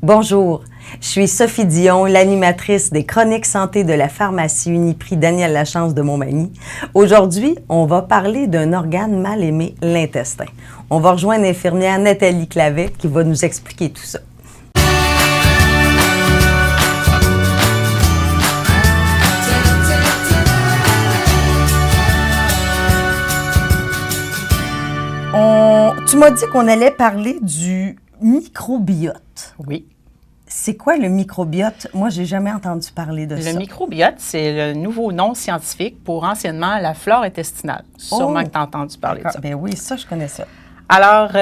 Bonjour, je suis Sophie Dion, l'animatrice des Chroniques santé de la pharmacie Uniprix Daniel Lachance de Montmagny. Aujourd'hui, on va parler d'un organe mal aimé, l'intestin. On va rejoindre l'infirmière Nathalie Clavet qui va nous expliquer tout ça. Tu m'as dit qu'on allait parler du microbiote. Oui. C'est quoi le microbiote? Moi, j'ai jamais entendu parler de ça. Le microbiote, c'est le nouveau nom scientifique pour anciennement la flore intestinale. Sûrement que tu as entendu parler de ça. Ben oui, ça, je connais ça. Alors,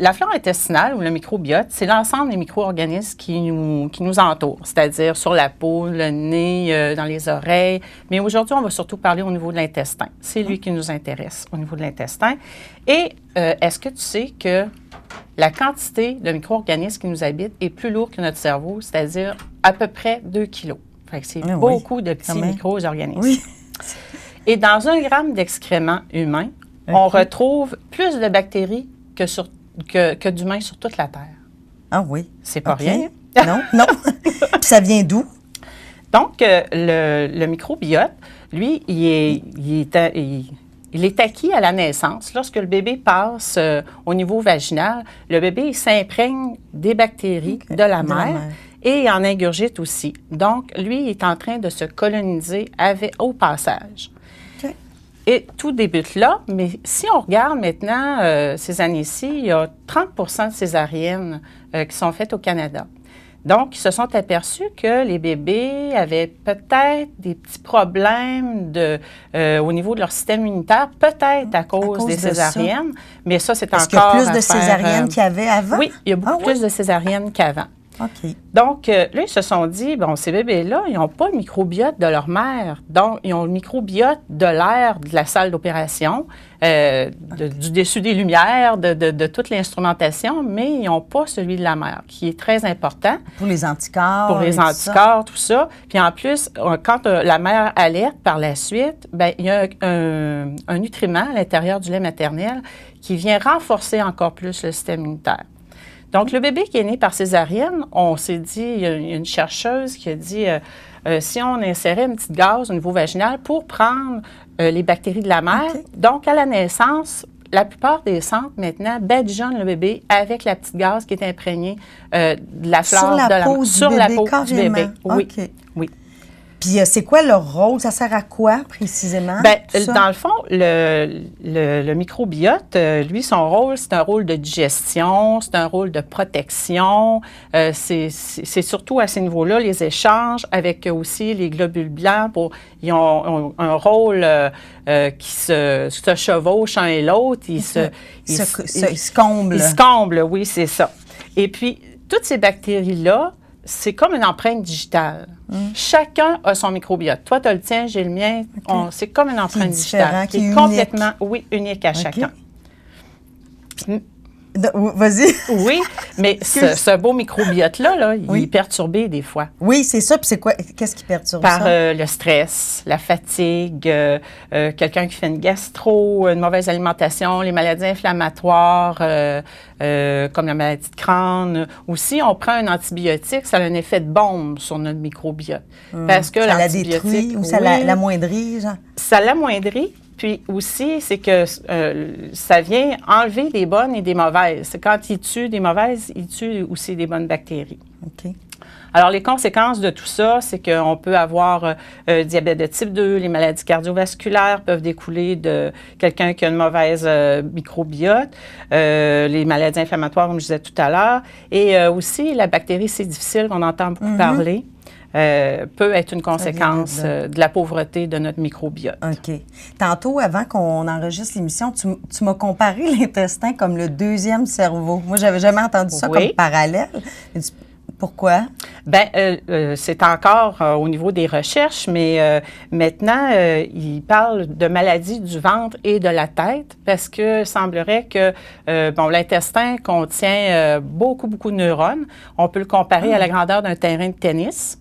la flore intestinale ou le microbiote, c'est l'ensemble des micro-organismes qui nous entourent, c'est-à-dire sur la peau, le nez, dans les oreilles. Mais aujourd'hui, on va surtout parler au niveau de l'intestin. C'est lui qui nous intéresse au niveau de l'intestin. Et est-ce que tu sais que la quantité de micro-organismes qui nous habitent est plus lourde que notre cerveau, c'est-à-dire à peu près 2 kilos. Fait que c'est beaucoup de petits micro-organismes. Oui. Et dans 1 gramme d'excréments humains, on retrouve plus de bactéries que d'humains sur toute la Terre. Ah oui. C'est pas rien. Non, non. Ça vient d'où? Donc, le microbiote, lui, il est acquis à la naissance. Lorsque le bébé passe au niveau vaginal, le bébé il s'imprègne des bactéries de la mère et il en ingurgite aussi. Donc, lui, il est en train de se coloniser au passage. Okay. Et tout débute là, mais si on regarde maintenant ces années-ci, il y a 30 de césariennes qui sont faites au Canada. Donc, ils se sont aperçus que les bébés avaient peut-être des petits problèmes au niveau de leur système immunitaire, peut-être à cause des césariennes, mais ça, c'est encore Est-ce qu'il y a plus de césariennes qu'il y avait avant? Oui, il y a beaucoup plus de césariennes qu'avant. OK. Donc, là, ils se sont dit, bon, ces bébés-là, ils n'ont pas le microbiote de leur mère. Donc, ils ont le microbiote de l'air de la salle d'opération, du dessus des lumières, de toute l'instrumentation, mais ils n'ont pas celui de la mère, qui est très important. Pour les anticorps. Pour les anticorps, tout ça. Puis en plus, quand la mère allait par la suite, bien, il y a un nutriment à l'intérieur du lait maternel qui vient renforcer encore plus le système immunitaire. Donc, le bébé qui est né par césarienne, on s'est dit, il y a une chercheuse qui a dit, si on insérait une petite gaz au niveau vaginal pour prendre les bactéries de la mère, donc à la naissance, la plupart des centres maintenant badigeonnent le bébé avec la petite gaz qui est imprégnée de la flore de la mère. Sur la peau du bébé. Oui, oui. Puis, c'est quoi leur rôle? Ça sert à quoi, précisément? Bien, dans le fond, le microbiote, lui, son rôle, c'est un rôle de digestion, c'est un rôle de protection. C'est surtout à ces niveaux-là, les échanges avec aussi les globules blancs. Ils ont un rôle qui se chevauche un et l'autre. Ils se comblent. Ils se comblent, oui, c'est ça. Et puis, toutes ces bactéries-là, c'est comme une empreinte digitale. Chacun a son microbiote. Toi, tu as le tien, j'ai le mien. C'est comme une empreinte digitale qui est complètement unique à chacun. Vas-y. Oui, mais ce beau microbiote-là, il est perturbé des fois. Oui, c'est ça. Puis c'est quoi? Qu'est-ce qui perturbe ça? Par le stress, la fatigue, quelqu'un qui fait une gastro, une mauvaise alimentation, les maladies inflammatoires, comme la maladie de Crohn. Aussi, on prend un antibiotique, ça a un effet de bombe sur notre microbiote. Parce que ça la détruit ou ça l'amoindrit, genre? Ça l'amoindrit. Puis aussi, c'est que ça vient enlever des bonnes et des mauvaises. Quand il tue des mauvaises, il tue aussi des bonnes bactéries. OK. Alors, les conséquences de tout ça, c'est qu'on peut avoir diabète de type 2, les maladies cardiovasculaires peuvent découler de quelqu'un qui a une mauvaise microbiote, les maladies inflammatoires, comme je disais tout à l'heure, et aussi la bactérie C. difficile qu'on entend beaucoup parler. Peut être une conséquence de la pauvreté de notre microbiote. OK. Tantôt, avant qu'on enregistre l'émission, tu m'as comparé l'intestin comme le 2e cerveau. Moi, j'avais jamais entendu ça comme parallèle. Pourquoi? Bien, c'est encore au niveau des recherches, mais maintenant, ils parlent de maladies du ventre et de la tête parce que semblerait que, l'intestin contient beaucoup de neurones. On peut le comparer à la grandeur d'un terrain de tennis.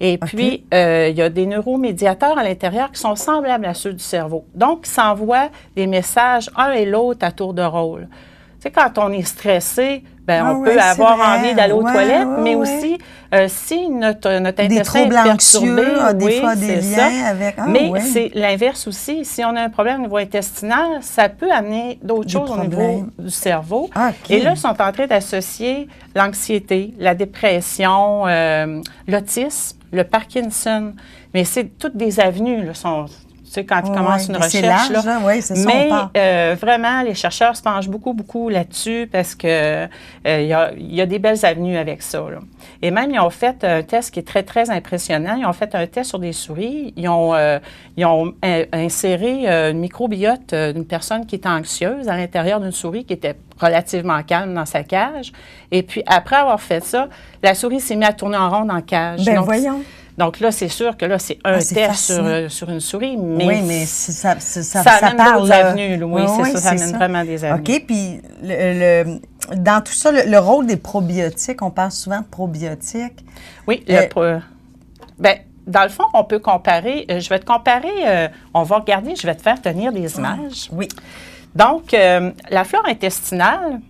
Et puis, il y a des neuromédiateurs à l'intérieur qui sont semblables à ceux du cerveau. Donc, ils s'envoient des messages un et l'autre à tour de rôle. Tu sais, quand on est stressé, on peut avoir envie d'aller aux toilettes, mais aussi si notre intestin est perturbé, des fois des liens avec... mais c'est l'inverse aussi. Si on a un problème au niveau intestinal, ça peut amener d'autres choses au niveau du cerveau. Et là, ils sont en train d'associer l'anxiété, la dépression, l'autisme, le Parkinson. Mais c'est toutes des avenues, là, quand ils commencent une recherche. Mais vraiment, les chercheurs se penchent beaucoup là-dessus parce que il y a des belles avenues avec ça. Là. Et même, ils ont fait un test qui est très impressionnant. Ils ont fait un test sur des souris. Ils ont inséré une microbiote d'une personne qui était anxieuse à l'intérieur d'une souris qui était relativement calme dans sa cage. Et puis, après avoir fait ça, la souris s'est mise à tourner en rond dans la cage. Voyons. Donc là, c'est sûr que là, c'est un test sur une souris, mais, mais ça amène d'autres avenues. Ça amène vraiment des avenues. OK, puis dans tout ça, le rôle des probiotiques, on parle souvent de probiotiques. Oui, dans le fond, on peut comparer, je vais te comparer, on va regarder, je vais te faire tenir des images. Oui. Donc, la flore intestinale,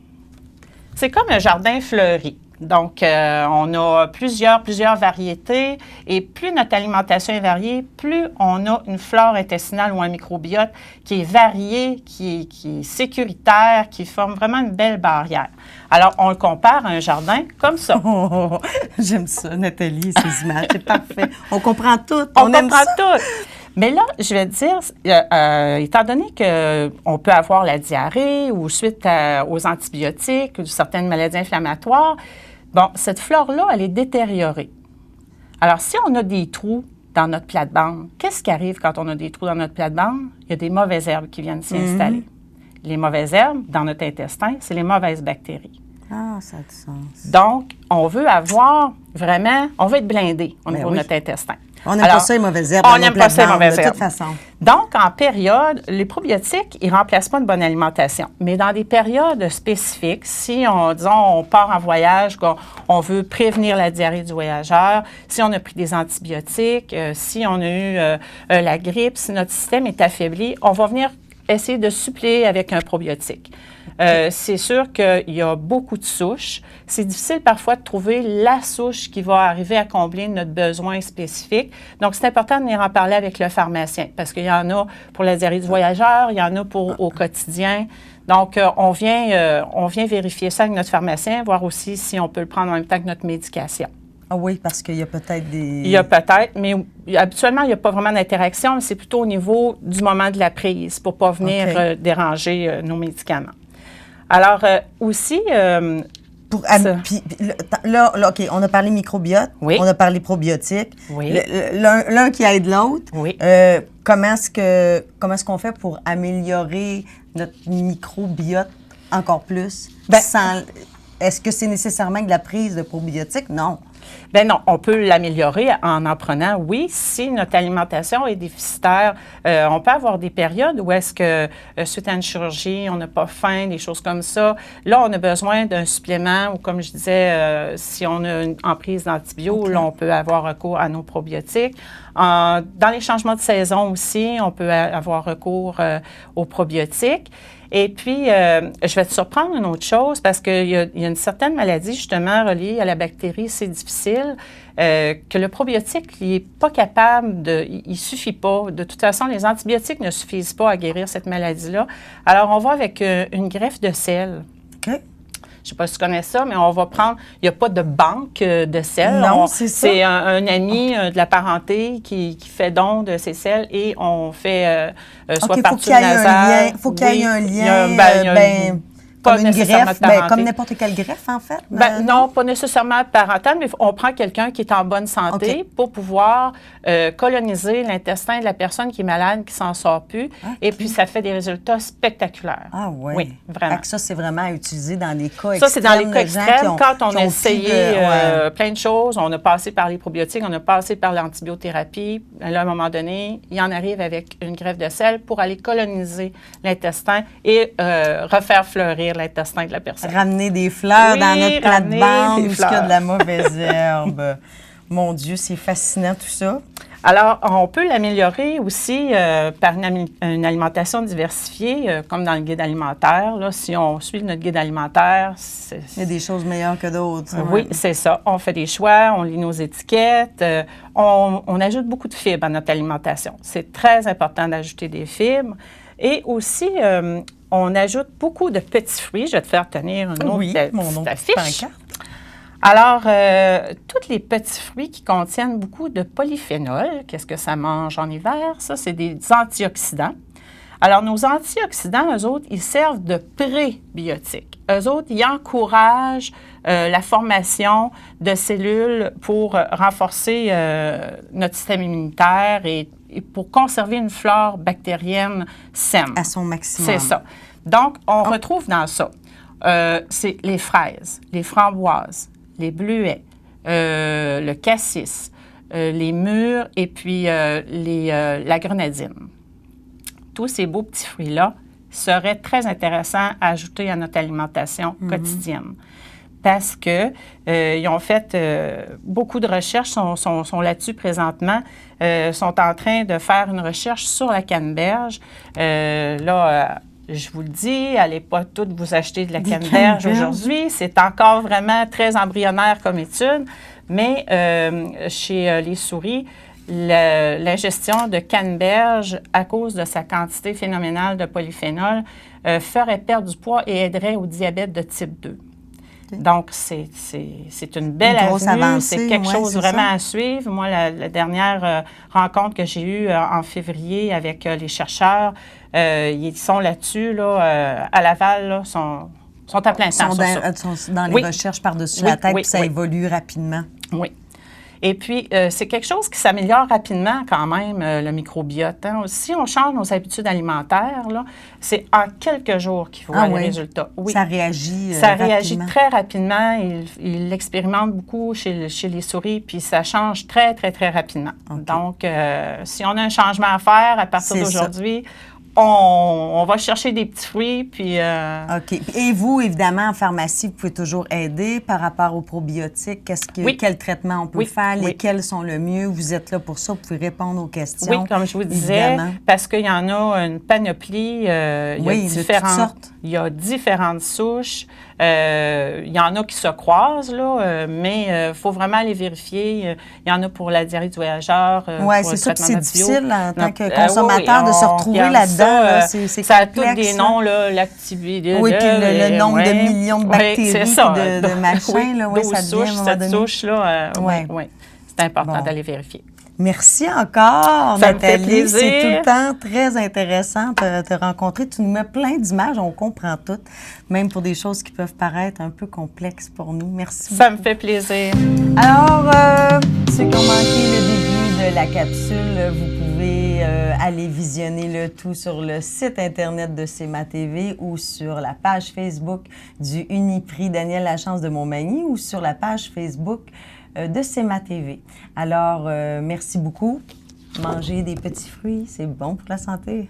c'est comme un jardin fleuri. Donc, on a plusieurs variétés et plus notre alimentation est variée, plus on a une flore intestinale ou un microbiote qui est varié, qui est sécuritaire, qui forme vraiment une belle barrière. Alors, on le compare à un jardin comme ça. J'aime ça, Nathalie, ces images, c'est parfait. On comprend tout. On comprend tout. Mais là, je vais te dire, étant donné qu'on peut avoir la diarrhée ou suite aux antibiotiques ou certaines maladies inflammatoires, cette flore-là, elle est détériorée. Alors, si on a des trous dans notre plate-bande, qu'est-ce qui arrive quand on a des trous dans notre plate-bande? Il y a des mauvaises herbes qui viennent s'y installer. Les mauvaises herbes, dans notre intestin, c'est les mauvaises bactéries. Ah, ça a du sens. Donc, on veut être blindé au niveau de notre intestin. On n'aime pas ça, les mauvaises herbes. On n'aime pas ça, les mauvaises herbes. De toute façon. Donc, en période, les probiotiques, ils ne remplacent pas une bonne alimentation. Mais dans des périodes spécifiques, si on part en voyage, on veut prévenir la diarrhée du voyageur, si on a pris des antibiotiques, si on a eu la grippe, si notre système est affaibli, on va venir essayer de suppléer avec un probiotique. C'est sûr qu'il y a beaucoup de souches. C'est difficile parfois de trouver la souche qui va arriver à combler notre besoin spécifique. Donc, c'est important de venir en parler avec le pharmacien parce qu'il y en a pour la diarrhée du voyageur, il y en a au quotidien. Donc, on vient vérifier ça avec notre pharmacien, voir aussi si on peut le prendre en même temps que notre médication. Ah oui, parce qu'il y a peut-être des... Il y a peut-être, mais habituellement, il n'y a pas vraiment d'interaction. C'est plutôt au niveau du moment de la prise pour ne pas venir déranger nos médicaments. Alors, aussi... là, OK, on a parlé microbiote, on a parlé probiotique. Oui. L'un qui aide l'autre. Oui. Comment est-ce qu'on fait pour améliorer notre microbiote encore plus? Est-ce que c'est nécessairement de la prise de probiotiques? Non. Bien non, on peut l'améliorer en prenant, oui, si notre alimentation est déficitaire. On peut avoir des périodes où est-ce que, suite à une chirurgie, on n'a pas faim, des choses comme ça. Là, on a besoin d'un supplément ou, comme je disais, si on a une emprise d'antibiotiques, là, on peut avoir recours à nos probiotiques. Dans les changements de saison aussi, on peut avoir recours aux probiotiques. Et puis, je vais te surprendre une autre chose parce qu'il y a une certaine maladie, justement, reliée à la bactérie, c'est difficile, que le probiotique, il n'est pas capable il ne suffit pas. De toute façon, les antibiotiques ne suffisent pas à guérir cette maladie-là. Alors, on va avec une greffe de sel. OK. Je ne sais pas si tu connais ça, mais on va prendre... Il n'y a pas de banque de sel. Non, c'est ça. C'est un ami de la parenté qui fait don de ces sels et on fait soit par tube nasal. Il faut qu'il y ait un lien. Comme une greffe, comme n'importe quelle greffe, en fait? Non, pas nécessairement parentale, mais on prend quelqu'un qui est en bonne santé pour pouvoir coloniser l'intestin de la personne qui est malade, qui s'en sort plus. Et puis, ça fait des résultats spectaculaires. Ah oui? Oui, vraiment. Ça, c'est vraiment à utiliser dans des cas extrêmes. Ça, c'est dans les cas extrêmes. Quand on a essayé plein de choses, on a passé par les probiotiques, on a passé par l'antibiothérapie. Là, à un moment donné, il en arrive avec une greffe de sel pour aller coloniser l'intestin et refaire fleurir l'intestin de la personne. Ramener des fleurs dans notre plate-bande où il y a de la mauvaise herbe. Mon Dieu, c'est fascinant tout ça. Alors, on peut l'améliorer aussi par une alimentation diversifiée, comme dans le guide alimentaire. Là, si on suit notre guide alimentaire, il y a des choses meilleures que d'autres. Oui, c'est ça. On fait des choix, on lit nos étiquettes, on ajoute beaucoup de fibres à notre alimentation. C'est très important d'ajouter des fibres. Et aussi, on ajoute beaucoup de petits fruits. Je vais te faire tenir une autre affiche. Alors, tous les petits fruits qui contiennent beaucoup de polyphénol, qu'est-ce que ça mange en hiver? Ça, c'est des antioxydants. Alors, nos antioxydants, eux autres, ils servent de prébiotiques. Eux autres, ils encouragent la formation de cellules pour renforcer notre système immunitaire et pour conserver une flore bactérienne saine. À son maximum. C'est ça. Donc, on retrouve dans ça, c'est les fraises, les framboises, les bleuets, le cassis, les mûres et puis la grenadine. Tous ces beaux petits fruits-là seraient très intéressants à ajouter à notre alimentation quotidienne. Parce que ils ont fait beaucoup de recherches, sont là-dessus présentement, sont en train de faire une recherche sur la canneberge. Je vous le dis, allez pas toutes vous acheter de la canneberge aujourd'hui. C'est encore vraiment très embryonnaire comme étude, mais chez les souris, l'ingestion de canneberge, à cause de sa quantité phénoménale de polyphénol, ferait perdre du poids et aiderait au diabète de type 2. Okay. Donc, c'est une belle avenue, c'est quelque chose vraiment à suivre. Moi, la dernière rencontre que j'ai eue en février avec les chercheurs, ils sont là-dessus, là, à Laval, là, sont à plein temps sur ça. Sont dans les recherches par-dessus la tête, puis ça évolue rapidement. Oui. Et puis, c'est quelque chose qui s'améliore rapidement quand même, le microbiote. Hein. Si on change nos habitudes alimentaires, c'est en quelques jours qu'il faut voir les résultats. Oui. Ça réagit Ça réagit très rapidement. Il l'expérimente beaucoup chez les souris, puis ça change très, très, très rapidement. Okay. Donc, si on a un changement à faire à partir d'aujourd'hui, on va chercher des petits fruits, puis... OK. Et vous, évidemment, en pharmacie, vous pouvez toujours aider par rapport aux probiotiques. Quel traitement on peut faire? Lesquels sont le mieux? Vous êtes là pour ça, vous pouvez répondre aux questions. Oui, comme je vous disais, parce qu'il y en a une panoplie. Il y a différentes souches. Il y en a qui se croisent, là, mais il faut vraiment les vérifier. Il y en a pour la diarrhée du voyageur. Oui, c'est ça, c'est difficile en tant que consommateur de se retrouver là-dedans. Ça a tous des noms, l'activité. Oui, puis le nombre de millions de bactéries, de machins, oui, ça devient cette souche-là, oui. C'est important d'aller vérifier. Merci encore, ça Nathalie. Me fait plaisir. C'est tout le temps très intéressant de te rencontrer. Tu nous mets plein d'images, on comprend tout, même pour des choses qui peuvent paraître un peu complexes pour nous. Merci beaucoup. Ça me fait plaisir. Alors, ceux qui ont manqué le début de la capsule, vous pouvez aller visionner le tout sur le site Internet de CEMA TV ou sur la page Facebook du Uniprix Daniel Lachance de Montmagny ou sur la page Facebook de CEMA TV. Alors, merci beaucoup. Manger des petits fruits, c'est bon pour la santé.